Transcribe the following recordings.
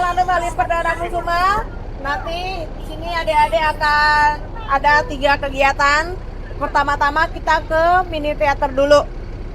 Lanut Halim Perdana Kusuma. Nanti di sini adik-adik akan ada 3 kegiatan. Pertama-tama kita ke mini theater dulu,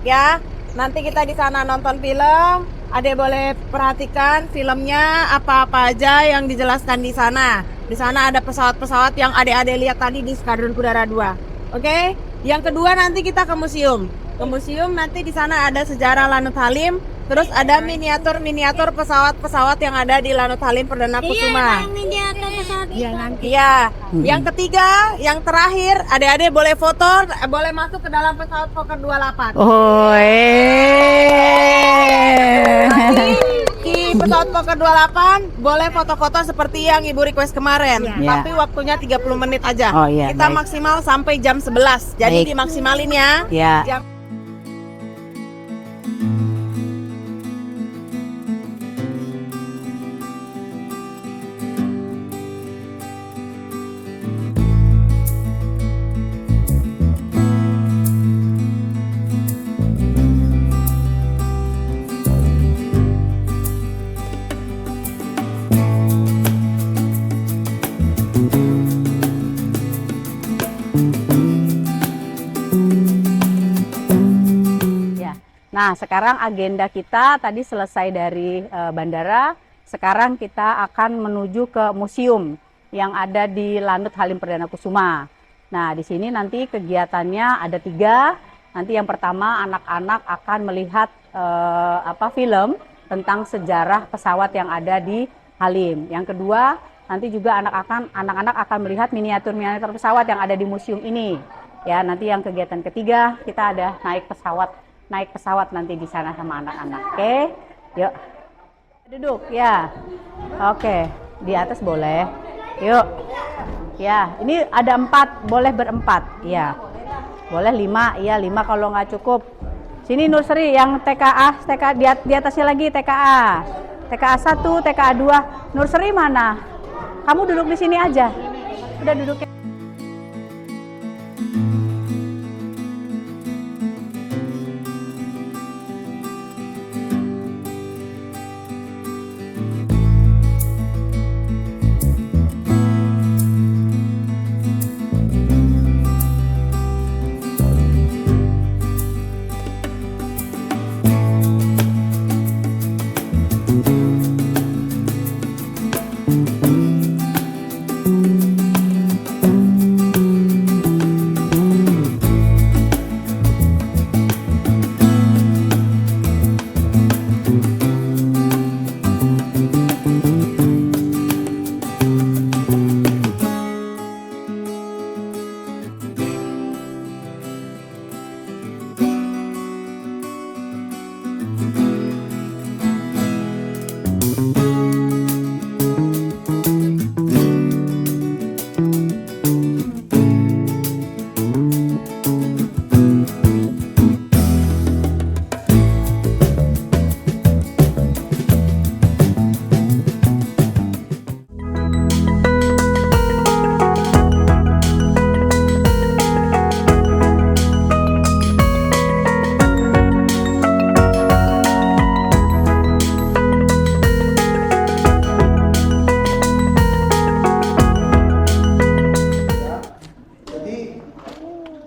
ya. Nanti kita di sana nonton film. Adik boleh perhatikan filmnya apa-apa aja yang dijelaskan di sana. Di sana ada pesawat-pesawat yang adik-adik lihat tadi di Skadron Udara 2. Oke? Yang kedua nanti kita ke museum. Ke museum nanti di sana ada sejarah Lanut Halim. Terus ada miniatur pesawat-pesawat yang ada di Lanut Halim Perdana Kusuma. Iya, miniatur pesawat itu. Iya. Yang ketiga, yang terakhir, adik-adik boleh foto, boleh masuk ke dalam pesawat Fokker 28. Oh, Nanti di pesawat Fokker 28 boleh foto-foto seperti yang Ibu request kemarin. Iya. Tapi waktunya 30 menit aja. Oh, iya, Kita baik. maksimal sampai jam 11. Jadi Baik. dimaksimalin ya. Ya. Jam Ya. Nah, sekarang agenda kita tadi selesai dari bandara. Sekarang kita akan menuju ke museum yang ada di Lanut Halim Perdana Kusuma. Nah, di sini nanti kegiatannya ada 3. Nanti yang pertama anak-anak akan melihat film tentang sejarah pesawat yang ada di Halim. Yang kedua, nanti juga anak-anak akan melihat miniatur-miniatur pesawat yang ada di museum ini. Ya, nanti yang kegiatan ketiga kita ada naik pesawat nanti di sana sama anak-anak. Oke, yuk duduk ya. Oke, di atas boleh. Yuk, ya. Ini ada 4, boleh berempat. Ya, boleh 5. Ya, 5 kalau nggak cukup. Sini Nursery yang TKA di atasnya lagi TKA. TKA 1, TKA 2. Nursery mana? Kamu duduk di sini aja. Udah duduk.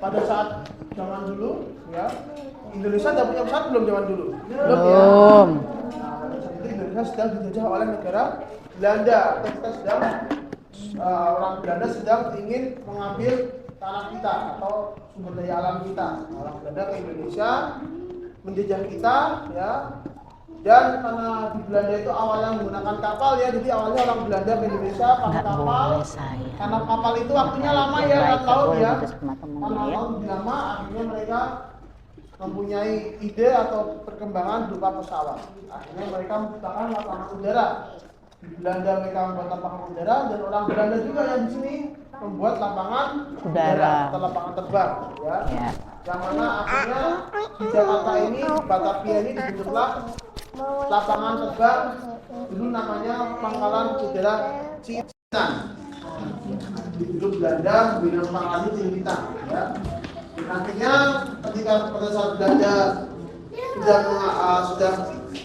Pada saat zaman dulu, ya, Indonesia sudah punya pesawat belum zaman dulu? Belum. Nah, pada saat itu Indonesia sedang dijajah oleh negara Belanda. Kita sedang orang Belanda sedang ingin mengambil tanah kita atau sumber daya alam kita. Orang Belanda ke Indonesia menjajah kita, ya. Dan karena di Belanda itu awalnya menggunakan kapal, ya, jadi awalnya orang Belanda ke Indonesia pakai kapal. Karena kapal itu waktunya lama, ya, 6 tahun, ya. Karena lebih lama, akhirnya mereka mempunyai ide atau perkembangan berupa pesawat. Akhirnya mereka menciptakan lapangan udara. Di Belanda mereka membuat lapangan udara, dan orang Belanda juga yang di sini membuat lapangan udara atau lapangan terbang, ya. Yang mana akhirnya di Jakarta ini, di Batavia ini dibentuklah lapangan terbang, dulu namanya Pangkalan Udara Cincin. Dulu Belanda membina pangkalan Cincin, ya. Nantinya ketika pada saat Belanda sudah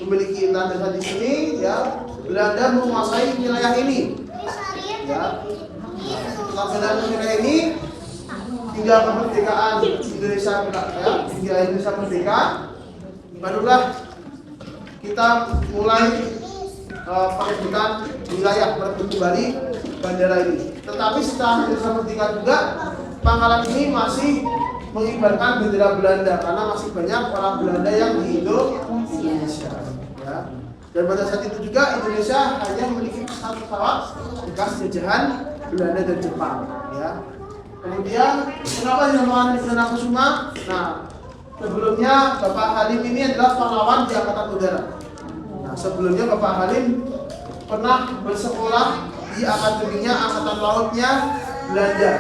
memiliki landasan di sini, ya, Belanda menguasai wilayah ini. Ya. Setelah Belanda wilayah ini, hingga kemerdekaan Indonesia, ya, hingga Indonesia merdeka, barulah kita mulai perebutan wilayah, merebut kembali bandara ini. Tetapi setelah Indonesia merdeka juga, Pangkalan ini masih mengibarkan bendera Belanda karena masih banyak orang Belanda yang di Indonesia. Ya. Dan pada saat itu juga Indonesia hanya memiliki satu pesawat bekas jajahan Belanda dan Jepang. Ya. Kemudian kenapa dinamakan Perdana Kusuma? Nah, sebelumnya Bapak Halim ini adalah pahlawan di Angkatan Udara. Nah, sebelumnya Bapak Halim pernah bersekolah di akademinya Angkatan Lautnya Belanda.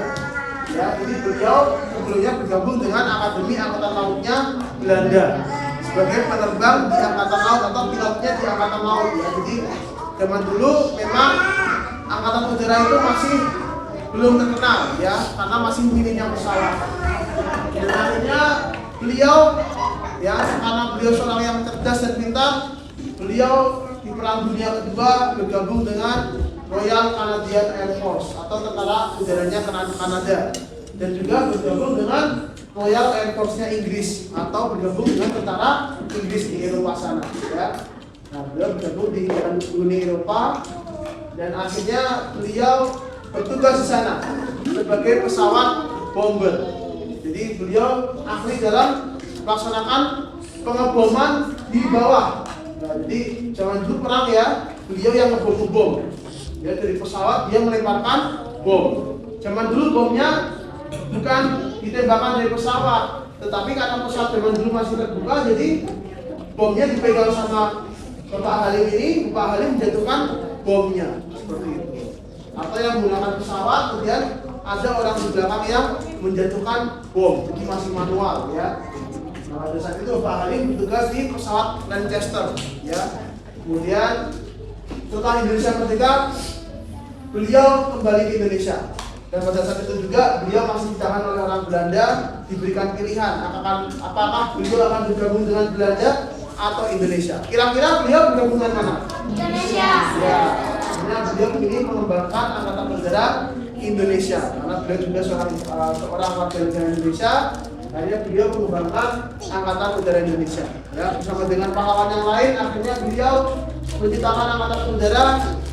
Ya, ini beliau sebelumnya bergabung dengan Akademi Angkatan Lautnya Belanda sebagai penerbang di Angkatan Laut atau pilotnya di Angkatan Laut. Ya, jadi zaman dulu memang Angkatan Udara itu masih belum terkenal, ya, karena masih minimnya pesawat. Dan akhirnya beliau, ya, karena beliau seorang yang cerdas dan pintar, beliau di Perang Dunia Kedua bergabung dengan Royal Canadian Air Force atau tentara udaranya Kanada, dan juga bergabung dengan Royal Air Force-nya Inggris atau bergabung dengan tentara Inggris di Eropa sana. Ya. Nah, beliau bergabung di Uni Eropa dan akhirnya beliau bertugas di sana sebagai pesawat bomber. Jadi beliau ahli dalam melaksanakan pengeboman di bawah. Nah, jadi zaman dulu perang, ya, beliau yang ngebom. Ya, dari pesawat dia melemparkan bom. Zaman dulu bomnya bukan ditembakkan dari pesawat, tetapi karena pesawat zaman dulu masih terbuka, jadi bomnya dipegang sama Bapak Halim ini. Bapak Halim menjatuhkan bomnya seperti itu. Atau yang menggunakan pesawat, kemudian ada orang di belakang yang menjatuhkan bom, jadi masih manual, ya. Nah, pada saat itu Bapak Halim bertugas di pesawat Lancaster, ya. Kemudian setelah Indonesia merdeka, beliau kembali ke Indonesia. Dan pada saat itu juga beliau masih ditahan oleh orang Belanda, diberikan pilihan apakah beliau akan bergabung dengan Belanda atau Indonesia. Kira-kira beliau bergabung dengan mana? Indonesia. Ya, karena beliau memilih mengembangkan Angkatan Udara Indonesia karena beliau juga seorang warga negara Indonesia. Akhirnya beliau mengembangkan Angkatan Udara Indonesia. Ya, bersama dengan pahlawan yang lain, akhirnya beliau menciptakan Angkatan Udara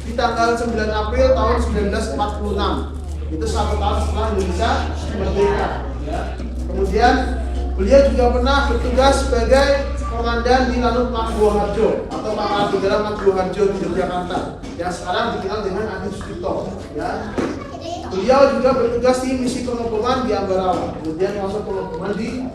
di tanggal 9 April tahun 1946. Itu 1 tahun setelah Indonesia merdeka. Ya. Kemudian beliau juga pernah bertugas sebagai komandan di Lanut Margoharjo atau Pangkalan Udara Margoharjo di Yogyakarta, yang sekarang dikenal dengan Adi Sucipto. Ya. Beliau juga bertugas di misi pengeboman di Ambarawa, kemudian masuk pengeboman di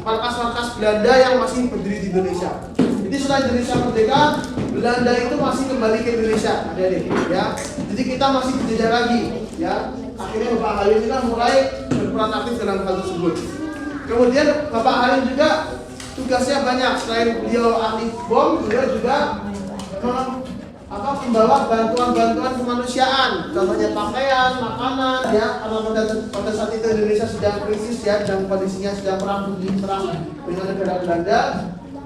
markas-markas Belanda yang masih berdiri di Indonesia. Jadi setelah Indonesia merdeka, Belanda itu masih kembali ke Indonesia, adik-adik, ya. Jadi kita masih dijajah lagi, ya. Akhirnya Bapak Halim ini mulai berperan aktif dalam hal tersebut. Kemudian Bapak Halim juga tugasnya banyak. Selain beliau ahli bom, beliau juga membawa bantuan-bantuan kemanusiaan, contohnya pakaian, makanan, ya, karena pada saat itu Indonesia sedang krisis, ya, dan kondisinya sedang perang dengan negara Belanda.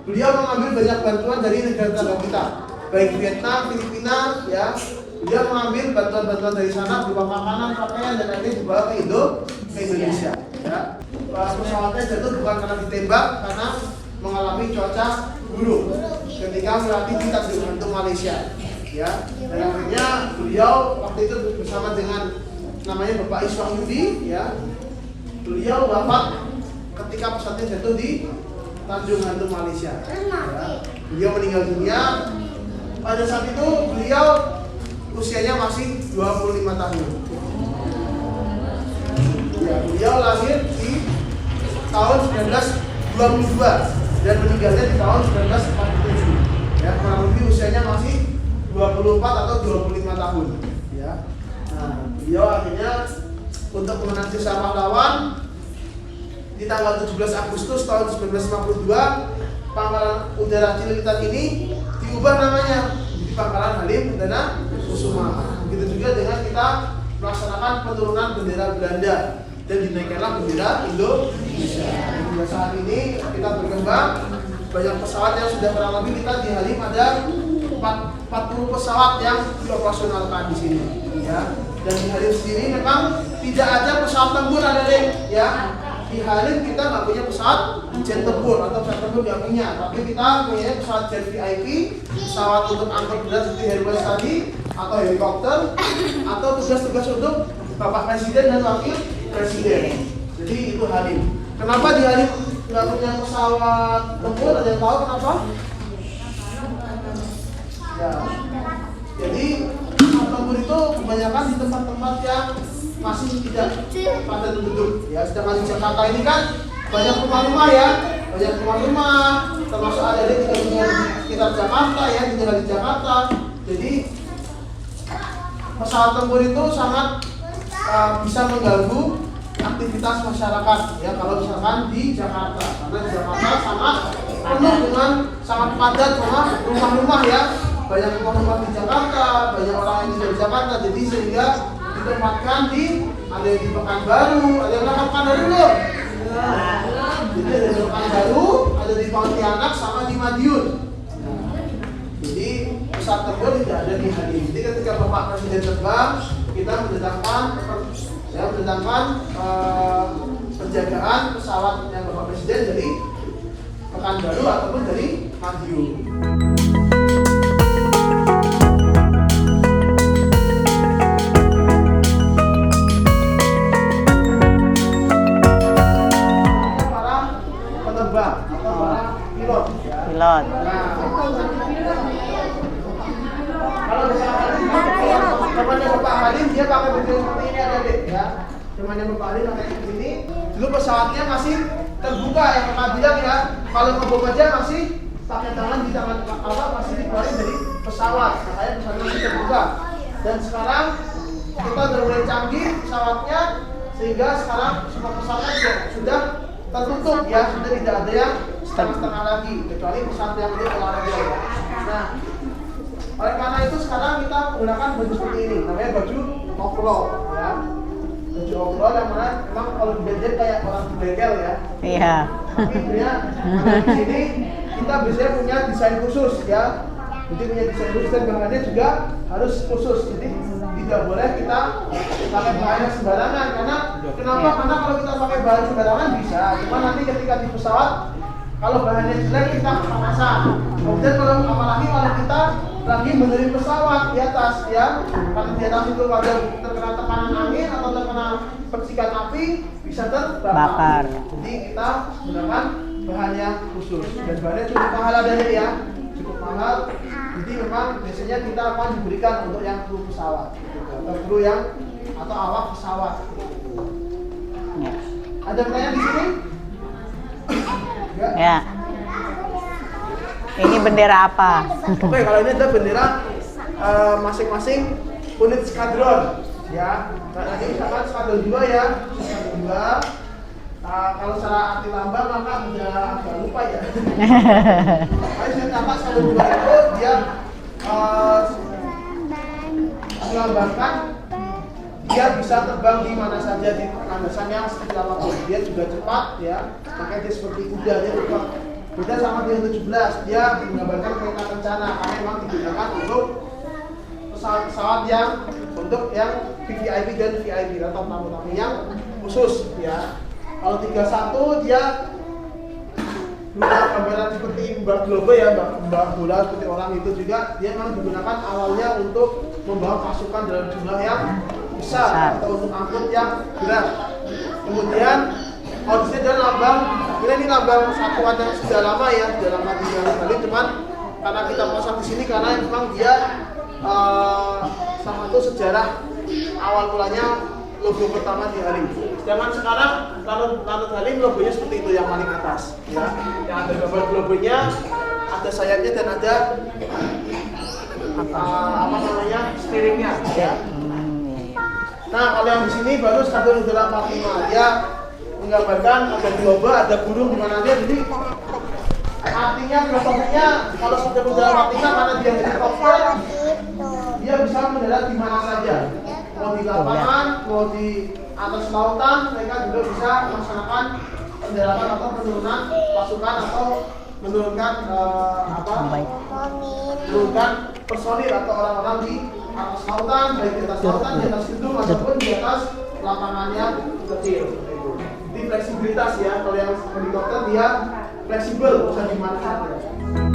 Beliau mengambil banyak bantuan dari negara tetangga kita, baik Vietnam, Filipina, ya. Beliau mengambil bantuan-bantuan dari sana berupa makanan, pakaian, dan akhirnya dibawa ke Indonesia. Ya. Pesawatnya jatuh bukan karena ditembak, karena mengalami cuaca buruk ketika melatih di Tanjung Hantu, Malaysia. Ya, dan akhirnya beliau waktu itu bersama dengan namanya Bapak Iswahyudi, ya, beliau wafat ketika pesawatnya jatuh di Tanjung Hantu, Malaysia. Ya. Beliau meninggal dunia. Pada saat itu beliau usianya masih 25 tahun. Ya, beliau lahir di tahun 1922 dan meninggalnya di tahun 1947. Ya, kurang lebih usianya masih 24 atau 25 tahun, ya. Nah, beliau akhirnya untuk memenangi jasa pahlawan di tanggal 17 Agustus tahun 1952, Pangkalan Udara Cililitan ini diubah namanya jadi Pangkalan Halim Perdana Kusuma. Begitu juga dengan kita melaksanakan penurunan bendera Belanda dan dinaikkanlah bendera Indonesia. Hingga saat ini kita berkembang, banyak pesawat yang sudah kurang lebih kita di Halim ada 40 pesawat yang dioperasionalkan di sini, ya. Dan di Halim sendiri memang tidak ada pesawat tempur ada ya. Di Halim kita nggak punya pesawat jet tempur atau pesawat tempur nggak punya, tapi kita punya pesawat jet VIP, pesawat untuk angkut berat seperti Hercules tadi, atau helikopter, atau tugas-tugas untuk Bapak Presiden dan Wakil Presiden. Jadi itu Halim. Kenapa di Halim nggak punya pesawat tempur? Ada yang tahu kenapa? Ya. Jadi pesawat tempur itu kebanyakan di tempat-tempat yang masih tidak padat penduduk. Ya, sedangkan di Jakarta ini kan banyak rumah-rumah ya, banyak rumah-rumah, termasuk ada di sekitar Jakarta ya, tinggal di Jakarta. Jadi pesawat tempur itu sangat bisa mengganggu aktivitas masyarakat ya kalau misalkan di Jakarta, karena di Jakarta sangat penuh dengan sangat padat rumah-rumah ya, banyak rumah-rumah di Jakarta, banyak orang yang tinggal di Jakarta, jadi sehingga ditempatkan di ada yang di Pekanbaru, ada yang di Pekanbaru belum? Jadi ada di Pekanbaru, ada di Pontianak, sama di Madiun. Jadi pesawat tempur tidak ada di Halim. Jadi ketika Bapak Presiden terbang, kita mendatangkan penjagaan pesawat yang Bapak Presiden dari Pekanbaru ataupun dari Madiun. Para penerbang atau para pilot. Pilot. Nah, kalau misalkan temannya Bapak Halim, dia pakai baju seperti ini ada deh ya. Temannya Bapak Halim pakai seperti ini. Dulu pesawatnya masih terbuka yang Bapak bilang ya. Kalau ngebom aja masih pakai tangan di tangan awal masih dikeluarin dari pesawat. Makanya pesawatnya masih terbuka. Dan sekarang kita udah mulai canggih pesawatnya, sehingga sekarang semua pesawatnya sudah tertutup ya, sudah tidak ada yang setengah-setengah lagi, kecuali pesawat yang dia olahraga ya. Nah, oleh karena itu sekarang kita menggunakan baju seperti ini, namanya baju overall ya. Baju overall yang mana memang kalau dibenjel kayak orang bengkel ya. Iya. Tapi sebenarnya di sini kita biasanya punya desain khusus ya. Jadi punya desain khusus dan bahannya juga harus khusus. Jadi tidak boleh kita pakai bahan yang sembarangan. Karena kenapa? Karena kalau kita pakai bahan sembarangan bisa, cuma nanti ketika di pesawat kalau bahannya jelek kita kepanasan. Kemudian apalagi kalau kita lagi benerin pesawat di atas ya, karena di atas itu ada terkena tekanan angin atau terkena percikan api bisa terbakar. Jadi kita gunakan bahan yang khusus dan bahannya cukup mahal adanya ya, cukup mahal. Jadi memang biasanya kita akan diberikan untuk yang kru pesawat, atau kru yang atau awak pesawat. Ada pertanyaan di sini? Ya. Ini bendera apa? Oke, kalau ini adalah bendera masing-masing unit skadron ya. Nah, ini misalkan skadron 2 ya, skadron 2. Kalau secara arti lambang maka udah agak lupa ya. Tapi saya tambah skadron 2 itu dia melambangkan dia bisa terbang di mana saja di landasan yang seperti apapun. Dia juga cepat ya, makanya dia seperti kuda, dia cepat. Beda sama dia 17, dia menggambarkan kereta kencana karena memang digunakan untuk pesawat-pesawat yang untuk yang VVIP dan VIP atau tamu-tamu yang khusus ya. Kalau 31 dia gambaran seperti mbak globe ya, mbak bola seperti orang itu juga dia memang digunakan awalnya untuk membawa pasukan dalam jumlah yang besar atau untuk angkut yang berat. Kemudian kalau di sini ada lambang, ini lambang satuan yang sudah lama ya, sudah lama di Bali, cuman karena kita pasang di sini karena memang dia salah satu sejarah awal mulanya logo pertama di Halim. Sedangkan sekarang Lanut Halim logonya seperti itu yang paling atas, ya, yang ada gambar globonya, ada sayapnya dan ada apa namanya steeringnya. Ya. Nah kalau yang di sini baru skadron udara 45, dia menggambarkan ada globe, ada burung di mana dia, jadi artinya filosofinya kalau skadron udara 45 karena dia helikopter, dia bisa mendarat di mana saja, mau di lapangan, mau di atas lautan, mereka juga bisa melaksanakan pendaratan atau penurunan pasukan atau menurunkan menurunkan personil atau orang-orang di atas lautan, baik di atas lautan, di atas gedung ataupun di atas lapangan yang kecil. Jadi fleksibilitas ya, kalau yang helikopter dia fleksibel bisa di mana saja.